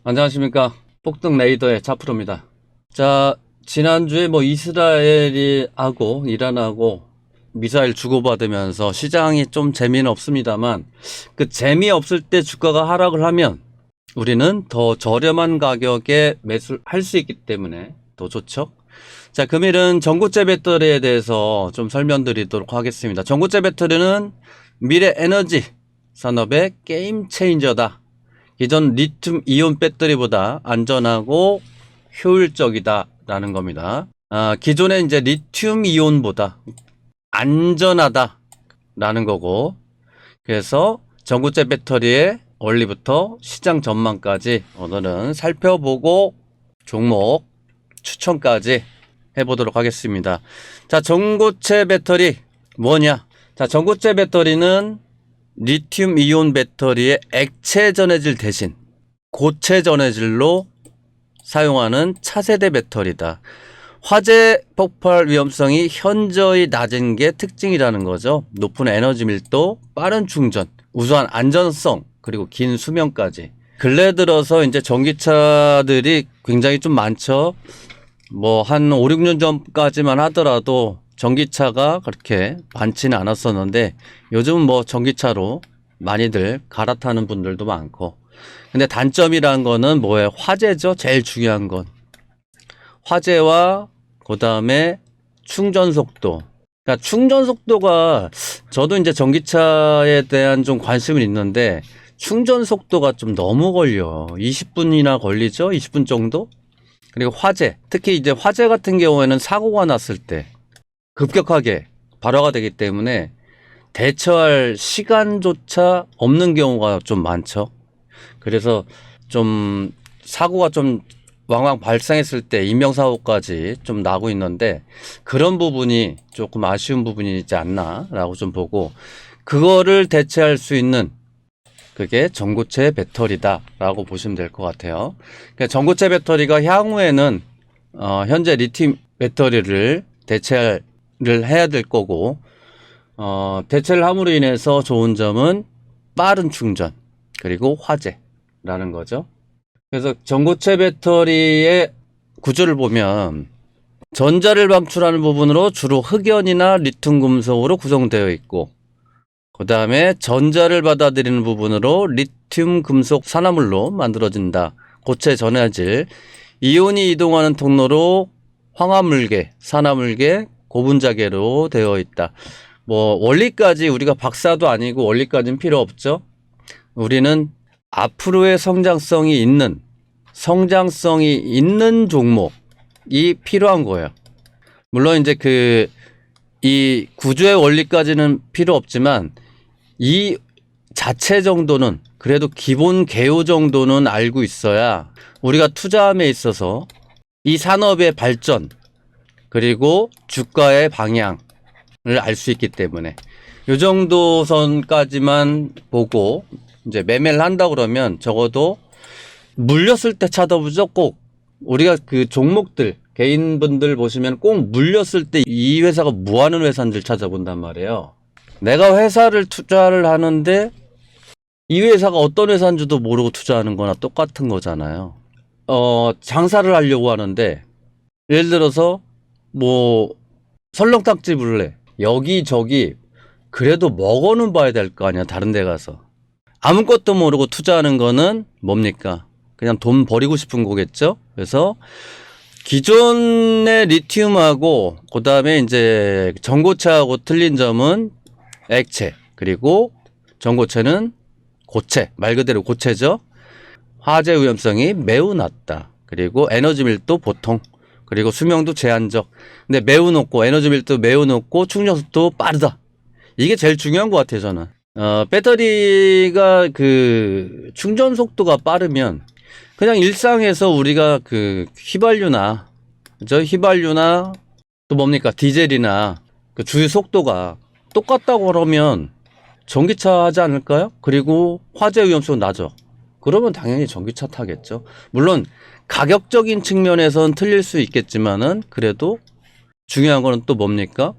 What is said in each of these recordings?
안녕하십니까. 폭등 레이더의 차프로입니다. 자, 지난주에 이스라엘하고 이란하고 미사일 주고받으면서 시장이 좀 재미는 없습니다만, 그 재미없을 때 주가가 하락을 하면 우리는 더 저렴한 가격에 매수할 수 있기 때문에 더 좋죠. 자, 금일은 전고체 배터리에 대해서 좀 설명드리도록 하겠습니다. 전고체 배터리는 미래 에너지 산업의 게임 체인저다. 기존 리튬 이온 배터리보다 안전하고 효율적이다 라는 겁니다. 기존의 이제 리튬 이온보다 안전하다 라는 거고, 그래서 전고체 배터리의 원리부터 시장 전망까지 오늘은 살펴보고 종목 추천까지 해보도록 하겠습니다. 자, 전고체 배터리 뭐냐? 자, 전고체 배터리는 리튬 이온 배터리의 액체 전해질 대신 고체 전해질로 사용하는 차세대 배터리다. 화재 폭발 위험성이 현저히 낮은 게 특징이라는 거죠. 높은 에너지 밀도, 빠른 충전, 우수한 안전성, 그리고 긴 수명까지. 근래 들어서 이제 전기차들이 굉장히 좀 많죠. 한 5, 6년 전까지만 하더라도 전기차가 그렇게 많지는 않았었는데, 요즘은 전기차로 많이들 갈아타는 분들도 많고. 근데 단점이란 거는 뭐예요? 화재죠. 제일 중요한 건. 화재와 그 다음에 충전 속도. 그러니까 충전 속도가, 저도 이제 전기차에 대한 좀 관심은 있는데, 충전 속도가 좀 너무 걸려. 20분이나 걸리죠? 20분 정도? 그리고 화재. 특히 이제 화재 같은 경우에는 사고가 났을 때 급격하게 발화가 되기 때문에 대처할 시간조차 없는 경우가 좀 많죠. 그래서 좀 사고가 좀 왕왕 발생했을 때 인명사고까지 좀 나고 있는데, 그런 부분이 조금 아쉬운 부분이지 않나라고 좀 보고, 그거를 대체할 수 있는 그게 전고체 배터리다라고 보시면 될 것 같아요. 그러니까 전고체 배터리가 향후에는 현재 리튬 배터리를 대체를 해야 될 거고, 대체를 함으로 인해서 좋은 점은 빠른 충전, 그리고 화재라는 거죠. 그래서 전고체 배터리의 구조를 보면 전자를 방출하는 부분으로 주로 흑연이나 리튬 금속으로 구성되어 있고, 그 다음에 전자를 받아들이는 부분으로 리튬 금속 산화물로 만들어진다. 고체 전해질, 이온이 이동하는 통로로 황화물계, 산화물계, 고분자계로 되어 있다. 원리까지 우리가 박사도 아니고 원리까지는 필요 없죠. 우리는 앞으로의 성장성이 있는 종목이 필요한 거예요. 물론 이제 이 구조의 원리까지는 필요 없지만, 이 자체 정도는, 그래도 기본 개요 정도는 알고 있어야 우리가 투자함에 있어서 이 산업의 발전, 그리고 주가의 방향을 알 수 있기 때문에, 이 정도 선까지만 보고 이제 매매를 한다 그러면 적어도 물렸을 때 찾아보죠. 꼭 우리가 그 종목들, 개인분들 보시면 꼭 물렸을 때 이 회사가 뭐 하는 회사인지를 찾아본단 말이에요. 내가 회사를 투자를 하는데 이 회사가 어떤 회사인지도 모르고 투자하는 거나 똑같은 거잖아요. 장사를 하려고 하는데, 예를 들어서 설렁탕집을 해. 여기저기 그래도 먹어는 봐야 될 거 아니야, 다른 데 가서. 아무것도 모르고 투자하는 거는 뭡니까? 그냥 돈 버리고 싶은 거겠죠? 그래서 기존의 리튬하고 그 다음에 이제 전고체하고 틀린 점은 액체, 그리고 전고체는 고체, 말 그대로 고체죠. 화재 위험성이 매우 낮다. 그리고 에너지 밀도 보통, 그리고 수명도 제한적. 근데 매우 높고, 에너지 밀도 매우 높고, 충전 속도 빠르다. 이게 제일 중요한 것 같아요, 저는. 배터리가 충전 속도가 빠르면 그냥 일상에서 우리가 휘발유나, 그죠? 휘발유나 또 뭡니까? 디젤이나 주유 속도가 똑같다고 그러면 전기차 하지 않을까요? 그리고 화재 위험성 낮아. 그러면 당연히 전기차 타겠죠. 물론 가격적인 측면에서는 틀릴 수 있겠지만은, 그래도 중요한 거는 또 뭡니까?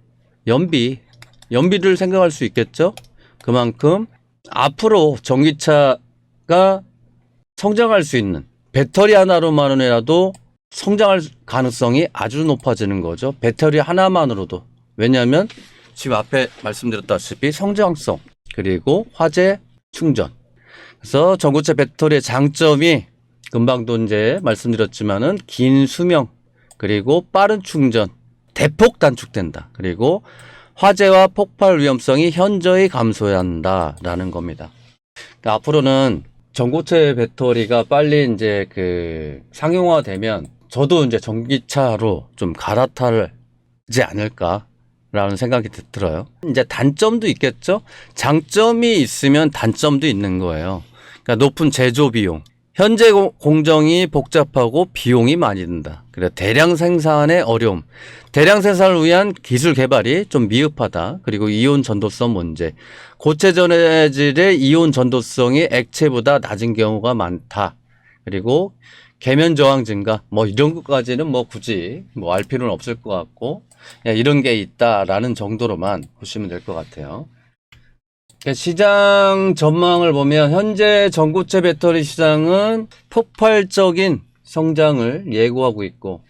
연비를 생각할 수 있겠죠. 그만큼 앞으로 전기차가 성장할 수 있는, 배터리 하나로만이라도 성장할 가능성이 아주 높아지는 거죠. 배터리 하나만으로도. 왜냐하면 지금 앞에 말씀드렸다시피 성장성, 그리고 화재, 충전. 그래서 전고체 배터리의 장점이 금방도 이제 말씀드렸지만은 긴 수명, 그리고 빠른 충전, 대폭 단축된다. 그리고 화재와 폭발 위험성이 현저히 감소한다라는 겁니다. 그러니까 앞으로는 전고체 배터리가 빨리 이제 그 상용화되면 저도 이제 전기차로 좀 갈아타지 않을까라는 생각이 들어요. 이제 단점도 있겠죠? 장점이 있으면 단점도 있는 거예요. 그러니까 높은 제조 비용. 현재 공정이 복잡하고 비용이 많이 든다. 그래서 대량 생산의 어려움. 대량 생산을 위한 기술 개발이 좀 미흡하다. 그리고 이온 전도성 문제. 고체 전해질의 이온 전도성이 액체보다 낮은 경우가 많다. 그리고 계면 저항 증가. 뭐 이런 것까지는 뭐 굳이 뭐 알 필요는 없을 것 같고, 이런 게 있다라는 정도로만 보시면 될 것 같아요. 시장 전망을 보면 현재 전고체 배터리 시장은 폭발적인 성장을 예고하고 있고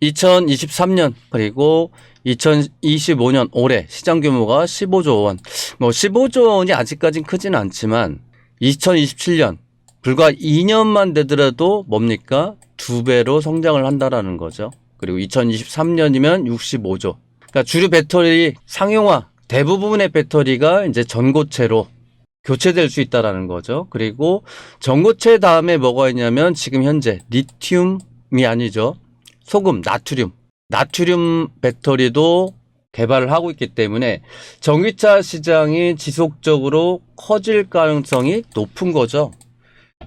2023년 그리고 2025년 올해 시장 규모가 15조 원. 뭐 15조 원이 아직까진 크진 않지만 2027년 불과 2년만 되더라도 뭡니까? 2배로 성장을 한다라는 거죠. 그리고 2023년이면 65조. 그러니까 주류 배터리 상용화 대부분의 배터리가 이제 전고체로 교체될 수 있다라는 거죠. 그리고 전고체 다음에 뭐가 있냐면 지금 현재 리튬이 아니죠. 소금, 나트륨 배터리도 개발을 하고 있기 때문에 전기차 시장이 지속적으로 커질 가능성이 높은 거죠.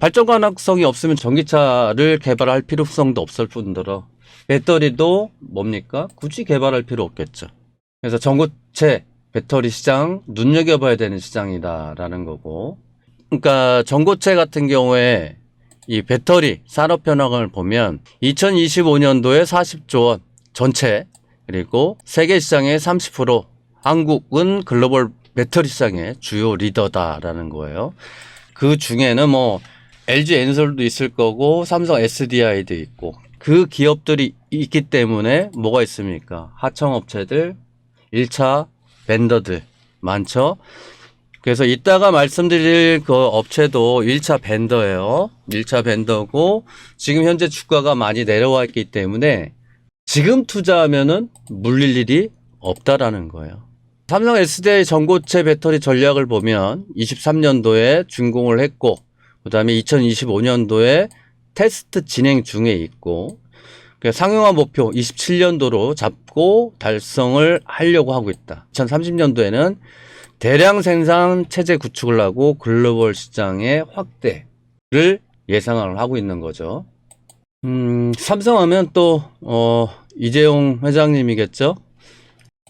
발전 가능성이 없으면 전기차를 개발할 필요성도 없을 뿐더러 배터리도 뭡니까? 굳이 개발할 필요 없겠죠. 그래서 전고체 배터리 시장 눈여겨봐야 되는 시장이다라는 거고, 그러니까 전고체 같은 경우에 이 배터리 산업 현황을 보면 2025년도에 40조 원 전체, 그리고 세계 시장의 30%, 한국은 글로벌 배터리 시장의 주요 리더다라는 거예요. 그 중에는 뭐 LG 엔솔도 있을 거고 삼성 SDI도 있고 그 기업들이 있기 때문에 뭐가 있습니까? 하청업체들, 1차 벤더들 많죠. 그래서 이따가 말씀드릴 그 업체도 1차 벤더예요. 1차 벤더고 지금 현재 주가가 많이 내려와 있기 때문에 지금 투자하면은 물릴 일이 없다라는 거예요. 삼성 SDI 전고체 배터리 전략을 보면 23년도에 준공을 했고 그다음에 2025년도에 테스트 진행 중에 있고 상용화 목표 27년도로 잡고 달성을 하려고 하고 있다. 2030년도에는 대량 생산 체제 구축을 하고 글로벌 시장의 확대를 예상을 하고 있는 거죠. 삼성하면 또 이재용 회장님이겠죠.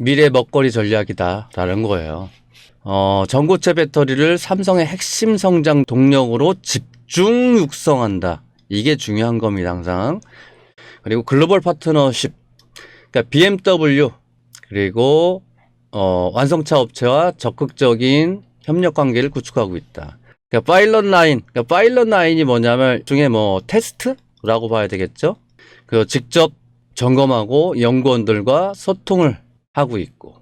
미래 먹거리 전략이다라는 거예요. 전고체 배터리를 삼성의 핵심 성장 동력으로 집중 육성한다. 이게 중요한 겁니다, 항상. 그리고 글로벌 파트너십, 그러니까 BMW 그리고 완성차 업체와 적극적인 협력 관계를 구축하고 있다. 그러니까 파일럿 라인이 뭐냐면 중에 뭐 테스트라고 봐야 되겠죠. 그 직접 점검하고 연구원들과 소통을 하고 있고.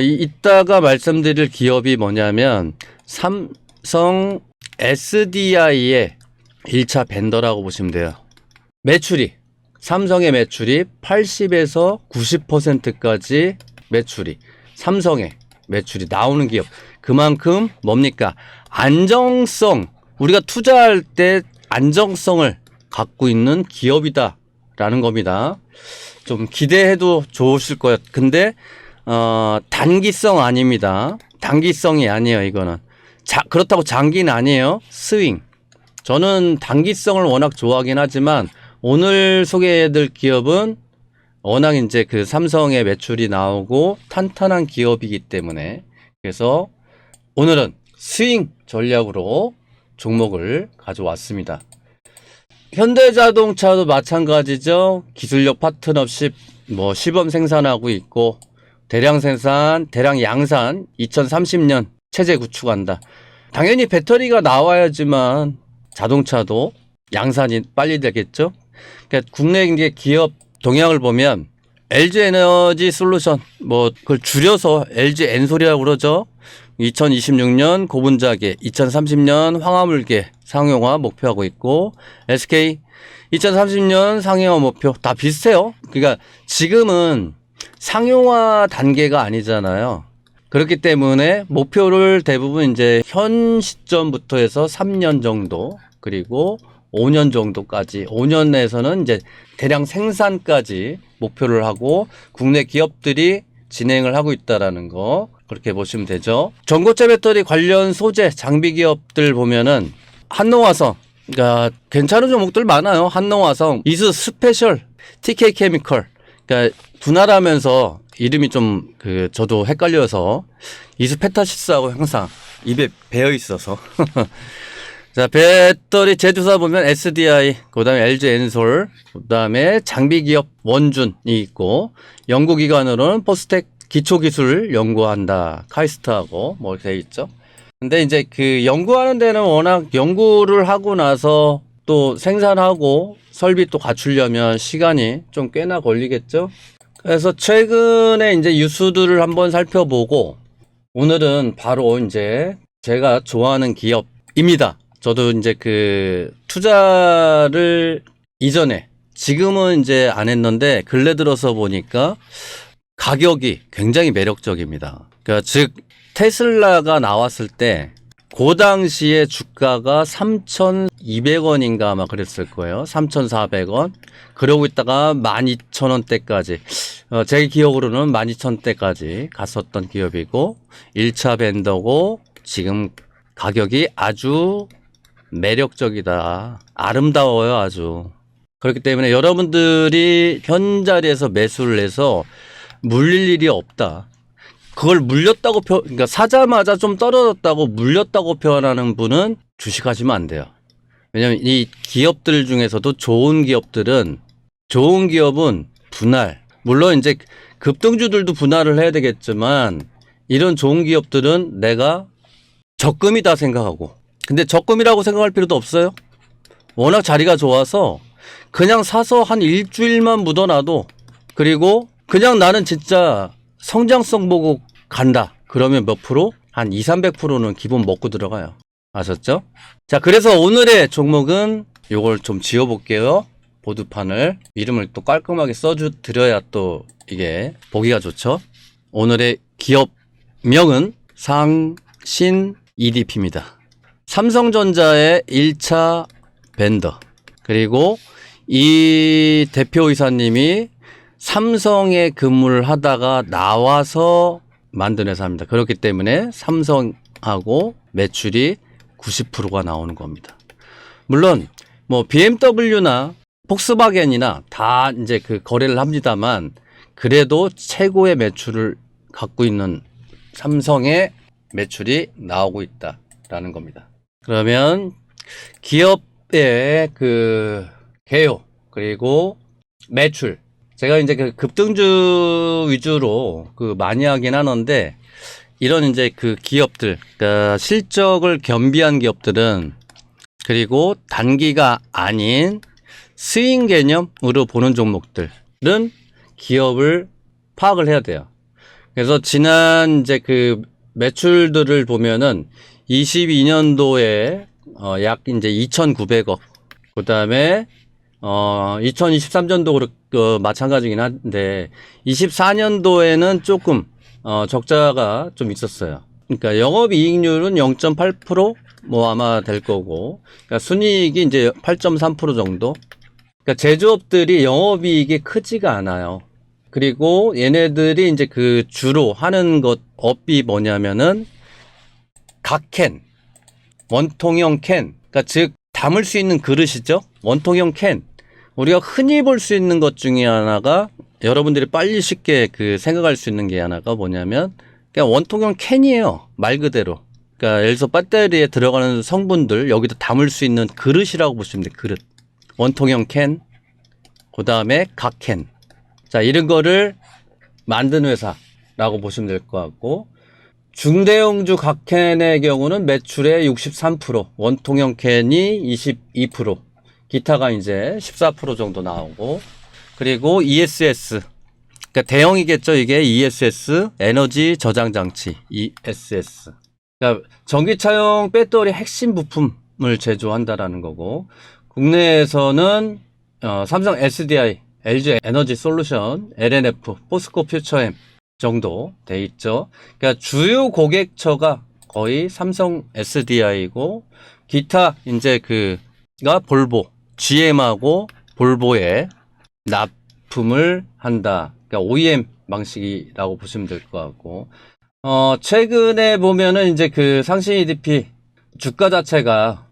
이따가 말씀드릴 기업이 뭐냐면 삼성 SDI의 1차 벤더라고 보시면 돼요. 삼성의 매출이 80에서 90%까지 삼성의 매출이 나오는 기업. 그만큼 뭡니까? 안정성. 우리가 투자할 때 안정성을 갖고 있는 기업이다라는 겁니다. 좀 기대해도 좋으실 거예요. 근데 단기성 아닙니다. 단기성이 아니에요, 이거는. 그렇다고 장기는 아니에요. 스윙. 저는 단기성을 워낙 좋아하긴 하지만 오늘 소개해드릴 기업은 워낙 이제 그 삼성의 매출이 나오고 탄탄한 기업이기 때문에 그래서 오늘은 스윙 전략으로 종목을 가져왔습니다. 현대자동차도 마찬가지죠. 기술력 파트너십 뭐 시범 생산하고 있고 대량 생산, 대량 양산 2030년 체제 구축한다. 당연히 배터리가 나와야지만 자동차도 양산이 빨리 되겠죠. 그러니까 국내 이제 기업 동향을 보면 LG 에너지 솔루션 뭐 그걸 줄여서 LG 엔솔이라고 그러죠. 2026년 고분자계, 2030년 황화물계 상용화 목표하고 있고, SK 2030년 상용화 목표 다 비슷해요. 그러니까 지금은 상용화 단계가 아니잖아요. 그렇기 때문에 목표를 대부분 이제 현 시점부터 해서 3년 정도, 그리고 5년 정도까지, 5년에서는 이제 대량 생산까지 목표를 하고 국내 기업들이 진행을 하고 있다라는 거, 그렇게 보시면 되죠. 전고체 배터리 관련 소재 장비 기업들 보면은 한농화성, 그러니까 괜찮은 종목들 많아요. 한농화성, 이스 스페셜, TK 케미컬. 그러니까 분할하면서 이름이 좀 저도 헷갈려서 이스페타시스하고 항상 입에 배어 있어서. 자, 배터리 제조사 보면 SDI, 그다음에 LG 엔솔, 그다음에 장비 기업 원준이 있고, 연구기관으로는 포스텍 기초기술 연구한다, 카이스트하고 뭐 돼 있죠. 근데 이제 그 연구하는 데는 워낙 연구를 하고 나서 또 생산하고 설비 또 갖추려면 시간이 좀 꽤나 걸리겠죠. 그래서 최근에 이제 뉴스들을 한번 살펴보고, 오늘은 바로 이제 제가 좋아하는 기업입니다. 저도 이제 투자를 이전에, 지금은 이제 안 했는데 근래 들어서 보니까 가격이 굉장히 매력적입니다. 그러니까 즉 테슬라가 나왔을 때 그 당시에 주가가 3,200원인가 아마 그랬을 거예요. 3,400원. 그러고 있다가 12,000원대까지, 제 기억으로는 12,000원대까지 갔었던 기업이고, 1차 밴더고, 지금 가격이 아주 매력적이다. 아름다워요, 아주. 그렇기 때문에 여러분들이 현 자리에서 매수를 해서 물릴 일이 없다. 그걸 물렸다고 그러니까 사자마자 좀 떨어졌다고 물렸다고 표현하는 분은 주식하시면 안 돼요. 왜냐면 이 기업들 중에서도 좋은 기업은 분할. 물론 이제 급등주들도 분할을 해야 되겠지만, 이런 좋은 기업들은 내가 적금이다 생각하고, 근데 적금이라고 생각할 필요도 없어요. 워낙 자리가 좋아서 그냥 사서 한 일주일만 묻어놔도, 그리고 그냥 나는 진짜 성장성 보고 간다. 그러면 몇 프로? 한 200~300%는 기본 먹고 들어가요. 아셨죠? 자, 그래서 오늘의 종목은 요걸 좀 지어볼게요. 보드판을. 이름을 또 깔끔하게 써드려야 또 이게 보기가 좋죠. 오늘의 기업명은 상신 EDP입니다. 삼성전자의 1차 벤더. 그리고 이 대표이사님이 삼성에 근무를 하다가 나와서 만든 회사입니다. 그렇기 때문에 삼성하고 매출이 90%가 나오는 겁니다. 물론 뭐 BMW나 폭스바겐이나 다 이제 거래를 합니다만, 그래도 최고의 매출을 갖고 있는 삼성의 매출이 나오고 있다라는 겁니다. 그러면 기업의 개요, 그리고 매출, 제가 이제 급등주 위주로 많이 하긴 하는데, 이런 이제 기업들, 그러니까 실적을 겸비한 기업들은, 그리고 단기가 아닌 스윙 개념으로 보는 종목들은 기업을 파악을 해야 돼요. 그래서 지난 이제 매출들을 보면은 22년도에 약 이제 2,900억, 그 다음에 2023년도 마찬가지긴 한데, 24년도에는 조금 적자가 좀 있었어요. 그러니까 영업이익률은 0.8% 뭐 아마 될 거고, 그러니까 순이익이 이제 8.3% 정도. 그러니까 제조업들이 영업이익이 크지가 않아요. 그리고 얘네들이 이제 주로 하는 업이 뭐냐면은 각캔, 원통형 캔, 그러니까 즉 담을 수 있는 그릇이죠. 원통형 캔. 우리가 흔히 볼 수 있는 것 중에 하나가, 여러분들이 빨리 쉽게 생각할 수 있는 게 하나가 뭐냐면, 그냥 원통형 캔이에요. 말 그대로. 그러니까 예를 들어서 배터리에 들어가는 성분들 여기다 담을 수 있는 그릇이라고 보시면 돼요. 그릇. 원통형 캔, 그 다음에 각캔. 자, 이런 거를 만든 회사라고 보시면 될 것 같고, 중대형주 각캔의 경우는 매출의 63%, 원통형 캔이 22%. 기타가 이제 14% 정도 나오고, 그리고 ESS. 그러니까 대형이겠죠. 이게 ESS, 에너지 저장 장치, ESS. 그러니까 전기차용 배터리 핵심 부품을 제조한다라는 거고, 국내에서는 삼성 SDI, LG 에너지 솔루션, LNF, 포스코 퓨처엠 정도 돼 있죠. 그러니까 주요 고객처가 거의 삼성 SDI고, 기타 이제 그가 볼보, GM하고 볼보에 납품을 한다. 그러니까 OEM 방식이라고 보시면 될 것 같고, 최근에 보면은 이제 그 상신 EDP 주가 자체가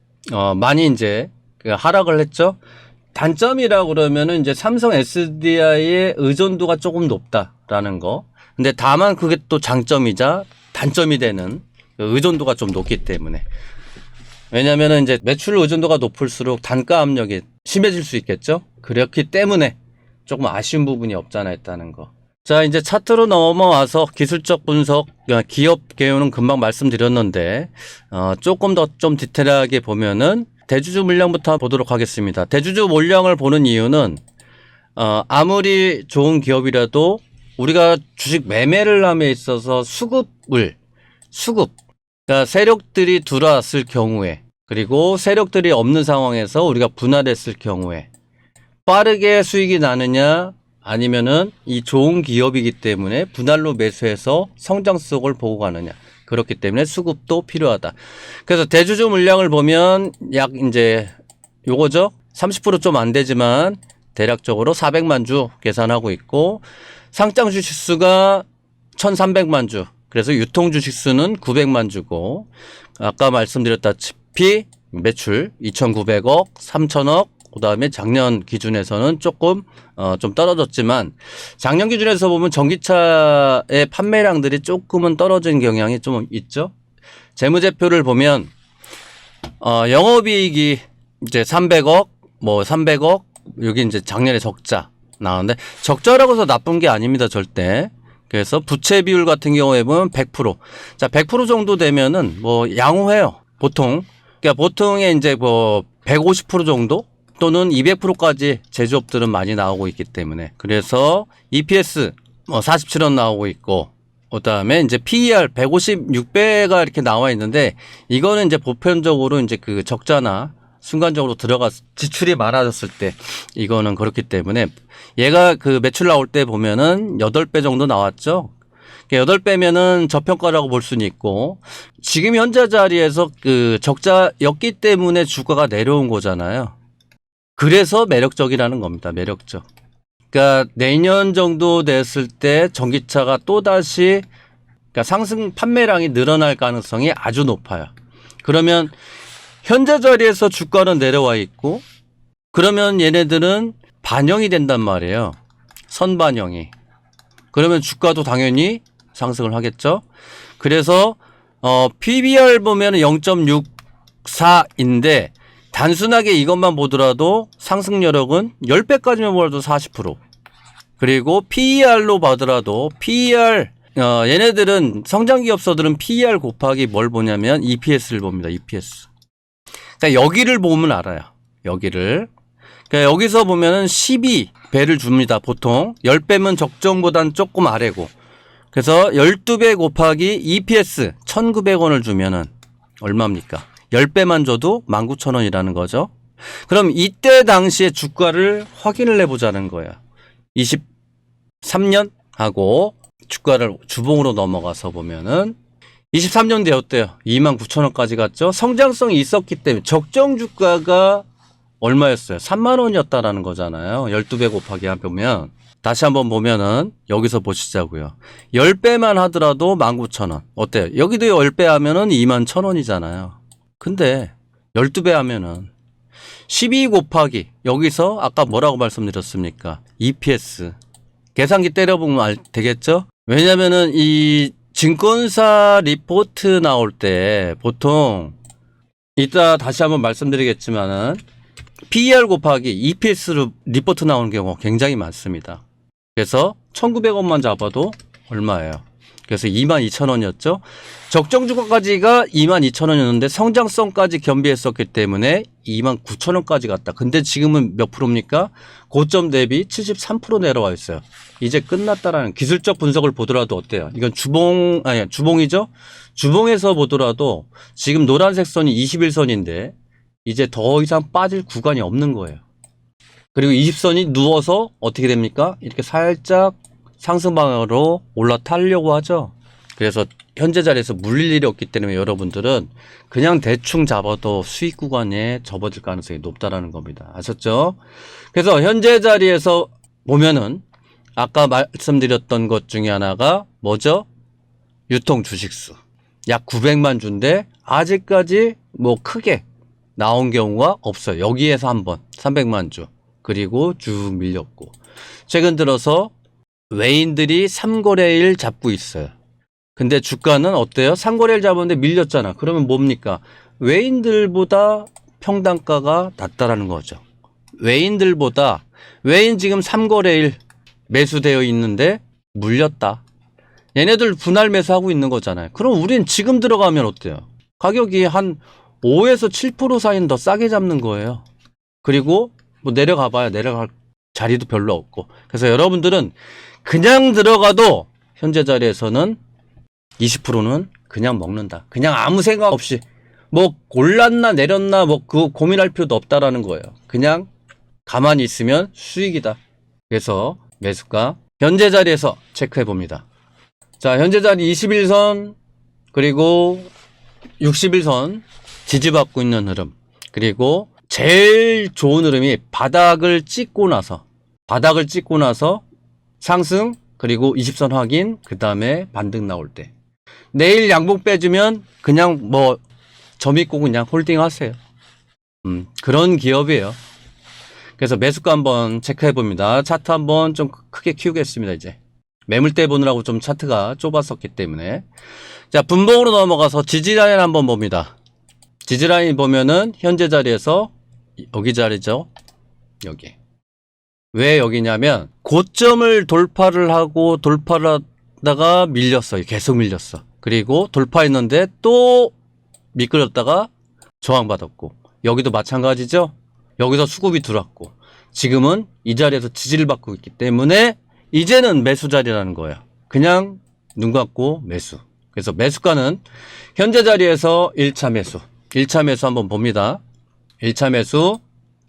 많이 이제 하락을 했죠. 단점이라고 그러면은 이제 삼성 SDI의 의존도가 조금 높다라는 거. 근데 다만 그게 또 장점이자 단점이 되는 의존도가 좀 높기 때문에. 왜냐면은 이제 매출 의존도가 높을수록 단가 압력이 심해질 수 있겠죠. 그렇기 때문에 조금 아쉬운 부분이 없잖아 있다는 거. 자, 이제 차트로 넘어와서 기술적 분석, 기업 개요는 금방 말씀드렸는데, 조금 더 좀 디테일하게 보면은 대주주 물량부터 보도록 하겠습니다. 대주주 물량을 보는 이유는, 아무리 좋은 기업이라도 우리가 주식 매매를 함에 있어서 수급, 그러니까 세력들이 들어왔을 경우에, 그리고 세력들이 없는 상황에서 우리가 분할했을 경우에 빠르게 수익이 나느냐, 아니면은 이 좋은 기업이기 때문에 분할로 매수해서 성장 속을 보고 가느냐. 그렇기 때문에 수급도 필요하다. 그래서 대주주 물량을 보면 약 이제 요거죠. 30% 좀 안 되지만 대략적으로 400만 주 계산하고 있고, 상장 주식 수가 1300만 주. 그래서 유통 주식 수는 900만 주고, 아까 말씀드렸다시피 매출 2900억, 3000억, 그 다음에 작년 기준에서는 조금 좀 떨어졌지만, 작년 기준에서 보면 전기차의 판매량들이 조금은 떨어진 경향이 좀 있죠. 재무제표를 보면 영업이익이 이제 300억, 뭐 300억, 여기 이제 작년에 적자 나오는데, 적자라고 해서 나쁜 게 아닙니다, 절대. 그래서 부채 비율 같은 경우에 보면 100%. 자, 100% 정도 되면은 뭐 양호해요. 보통. 그러니까 보통에 이제 뭐 150% 정도 또는 200%까지 제조업들은 많이 나오고 있기 때문에. 그래서 EPS 뭐 47원 나오고 있고, 그다음에 이제 PER 156배가 이렇게 나와 있는데, 이거는 이제 보편적으로 이제 그 적자나 순간적으로 들어가 지출이 많아졌을 때 이거는 그렇기 때문에, 얘가 그 매출 나올 때 보면은 8배 정도 나왔죠. 8배면은 저평가라고 볼 수는 있고, 지금 현재 자리에서 그 적자였기 때문에 주가가 내려온 거잖아요. 그래서 매력적이라는 겁니다. 매력적. 그러니까 내년 정도 됐을 때 전기차가 또다시, 그러니까 상승 판매량이 늘어날 가능성이 아주 높아요. 그러면 현재 자리에서 주가는 내려와 있고, 그러면 얘네들은 반영이 된단 말이에요. 선반영이. 그러면 주가도 당연히 상승을 하겠죠. 그래서 PBR 보면 0.64인데 단순하게 이것만 보더라도 상승 여력은 10배까지만 보더라도 40%. 그리고 PER로 봐더라도 PER, 얘네들은 성장기업서들은 PER 곱하기 뭘 보냐면 EPS를 봅니다. EPS. 그러니까 여기를 보면 알아요. 여기를. 그러니까 여기서 보면은 12배를 줍니다. 보통 10배면 적정보단 조금 아래고. 그래서 12배 곱하기 EPS 1,900원을 주면은 얼마입니까? 10배만 줘도 19,000원이라는 거죠. 그럼 이때 당시의 주가를 확인을 해보자는 거야. 23년 하고 주가를 주봉으로 넘어가서 보면은 23년 되었대요. 29,000원까지 갔죠. 성장성이 있었기 때문에 적정 주가가 얼마였어요? 3만 원이었다라는 거잖아요. 12배 곱하기 하면. 다시 한번 보면은 여기서 보시자고요. 10배만 하더라도 19,000원. 어때요? 여기도 10배 하면은 21,000원이잖아요. 근데 12배 하면은 12 곱하기 여기서 아까 뭐라고 말씀드렸습니까? EPS. 계산기 때려보면 되겠죠? 왜냐면은 이 증권사 리포트 나올 때 보통 이따 다시 한번 말씀드리겠지만은 PER 곱하기 EPS로 리포트 나오는 경우가 굉장히 많습니다. 그래서 1,900원만 잡아도 얼마예요? 그래서 22,000원이었죠. 적정 주가까지가 22,000원이었는데 성장성까지 겸비했었기 때문에 29,000원까지 갔다. 근데 지금은 몇 프로입니까? 고점 대비 73% 내려와 있어요. 이제 끝났다라는 기술적 분석을 보더라도 어때요? 이건 주봉이죠? 주봉에서 보더라도 지금 노란색 선이 21선인데 이제 더 이상 빠질 구간이 없는 거예요. 그리고 20선이 누워서 어떻게 됩니까? 이렇게 살짝 상승 방향으로 올라타려고 하죠. 그래서 현재 자리에서 물릴 일이 없기 때문에 여러분들은 그냥 대충 잡아도 수익 구간에 접어들 가능성이 높다라는 겁니다. 아셨죠? 그래서 현재 자리에서 보면은 아까 말씀드렸던 것 중에 하나가 뭐죠? 유통 주식수 약 900만 주인데 아직까지 뭐 크게 나온 경우가 없어요. 여기에서 한번 300만 주 그리고 쭉 밀렸고 최근 들어서 외인들이 3거래일 잡고 있어요. 근데 주가는 어때요? 3거래일 잡았는데 밀렸잖아. 그러면 뭡니까? 외인들보다 평단가가 낮다라는 거죠. 외인 지금 3거래일 매수되어 있는데 물렸다. 얘네들 분할 매수하고 있는 거잖아요. 그럼 우린 지금 들어가면 어때요? 가격이 한 5에서 7% 사이는 더 싸게 잡는 거예요. 그리고 뭐 내려가 봐야 내려갈 자리도 별로 없고. 그래서 여러분들은 그냥 들어가도 현재 자리에서는 20%는 그냥 먹는다. 그냥 아무 생각 없이 뭐 올랐나 내렸나 뭐 그거 고민할 필요도 없다라는 거예요. 그냥 가만히 있으면 수익이다. 그래서 매수가 현재 자리에서 체크해 봅니다. 자, 현재 자리 21선 그리고 61선 지지받고 있는 흐름. 그리고 제일 좋은 흐름이 바닥을 찍고 나서 상승 그리고 20선 확인 그 다음에 반등 나올 때 내일 양봉 빼주면 그냥 뭐 점 있고 그냥 홀딩 하세요. 그런 기업이에요. 그래서 매수가 한번 체크해 봅니다. 차트 한번 좀 크게 키우겠습니다. 이제 매물대 보느라고 좀 차트가 좁았었기 때문에. 자, 분봉으로 넘어가서 지지라인 한번 봅니다. 지지라인 보면은 현재 자리에서 여기 자리죠. 여기. 왜 여기냐면 고점을 돌파를 하다가 밀렸어요. 계속 밀렸어. 그리고 돌파했는데 또 미끄럽다가 저항받았고 여기도 마찬가지죠. 여기서 수급이 들어왔고 지금은 이 자리에서 지지를 받고 있기 때문에 이제는 매수 자리라는 거예요. 그냥 눈 감고 매수. 그래서 매수가는 현재 자리에서 1차 매수 한번 봅니다. 1차 매수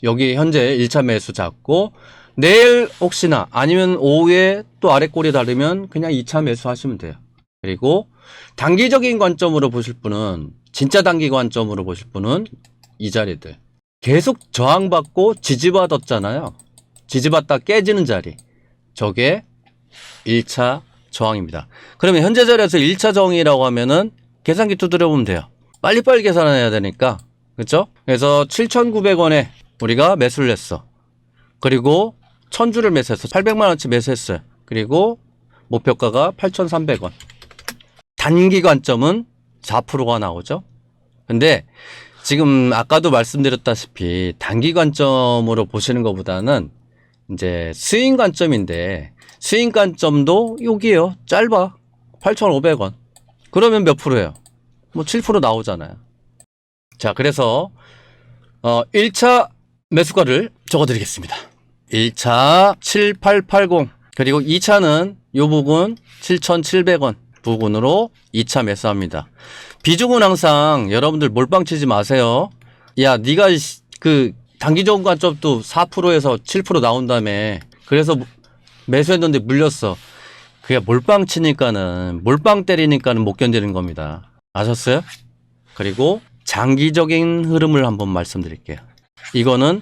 여기 현재 1차 매수 잡고 내일 혹시나 아니면 오후에 또 아래 꼬리 다르면 그냥 2차 매수 하시면 돼요. 그리고 단기적인 관점으로 보실 분은 진짜 단기 관점으로 보실 분은 이 자리들 계속 저항받고 지지받았잖아요. 지지받다 깨지는 자리 저게 1차 저항입니다. 그러면 현재 자리에서 1차 저항이라고 하면은 계산기 두드려보면 돼요. 빨리빨리 계산해야 되니까 그렇죠? 그래서 7,900원에 우리가 매수를 했어. 그리고 1000주를 매수했어. 800만원치 매수했어요. 그리고 목표가가 8,300원. 단기 관점은 4%가 나오죠. 근데 지금 아까도 말씀드렸다시피 단기 관점으로 보시는 것보다는 이제 스윙 관점인데 스윙 관점도 여기에요. 짧아. 8,500원. 그러면 몇 프로예요? 뭐 7% 나오잖아요. 자, 그래서 1차 매수가를 적어드리겠습니다. 1차 7880 그리고 2차는 요 부분 7,700원 부분으로 2차 매수합니다. 비중은 항상 여러분들 몰빵 치지 마세요. 야, 네가 그 단기적인 관점도 4%에서 7% 나온다며. 그래서 매수했는데 물렸어. 그게 몰빵 치니까는 몰빵 때리니까는 못 견디는 겁니다. 아셨어요? 그리고 장기적인 흐름을 한번 말씀드릴게요. 이거는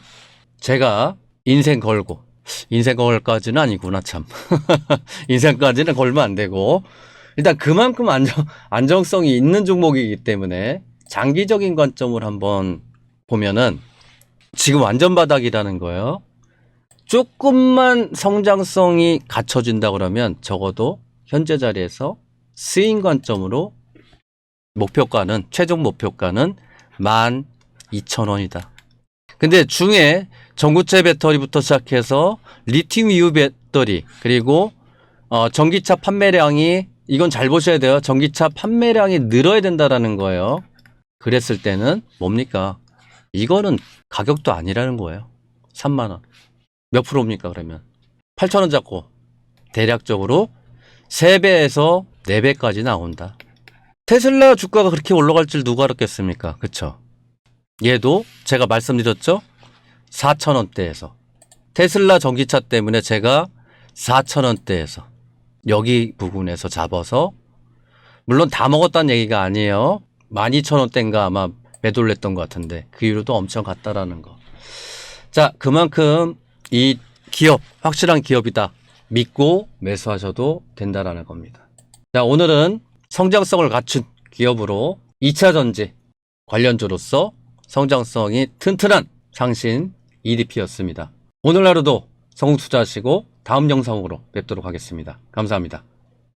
제가 인생 걸까지는 아니구나 참. 인생까지는 걸면 안 되고 일단 그만큼 안정성이 있는 종목이기 때문에 장기적인 관점을 한번 보면은 지금 완전 바닥이라는 거예요. 조금만 성장성이 갖춰진다 그러면 적어도 현재 자리에서 스윙 관점으로 최종 목표가는 12,000원이다. 근데 중에 전구체 배터리부터 시작해서 리튬 이온 배터리 그리고 전기차 판매량이 이건 잘 보셔야 돼요. 전기차 판매량이 늘어야 된다라는 거예요. 그랬을 때는 뭡니까? 이거는 가격도 아니라는 거예요. 3만 원. 몇 프로입니까 그러면? 8천 원 잡고 대략적으로 3배에서 4배까지 나온다. 테슬라 주가가 그렇게 올라갈 줄 누가 알았겠습니까? 그쵸? 얘도 제가 말씀드렸죠? 4천 원대에서. 테슬라 전기차 때문에 제가 4천 원대에서 여기 부분에서 잡아서, 물론 다 먹었다는 얘기가 아니에요. 12,000원대인가 아마 매도를 했던 것 같은데 그 이후로도 엄청 갔다라는 거. 자, 그만큼 이 기업 확실한 기업이다 믿고 매수하셔도 된다라는 겁니다. 자, 오늘은 성장성을 갖춘 기업으로 2차 전지 관련주로서 성장성이 튼튼한 상신 EDP였습니다. 오늘 하루도 성공 투자하시고 다음 영상으로 뵙도록 하겠습니다. 감사합니다.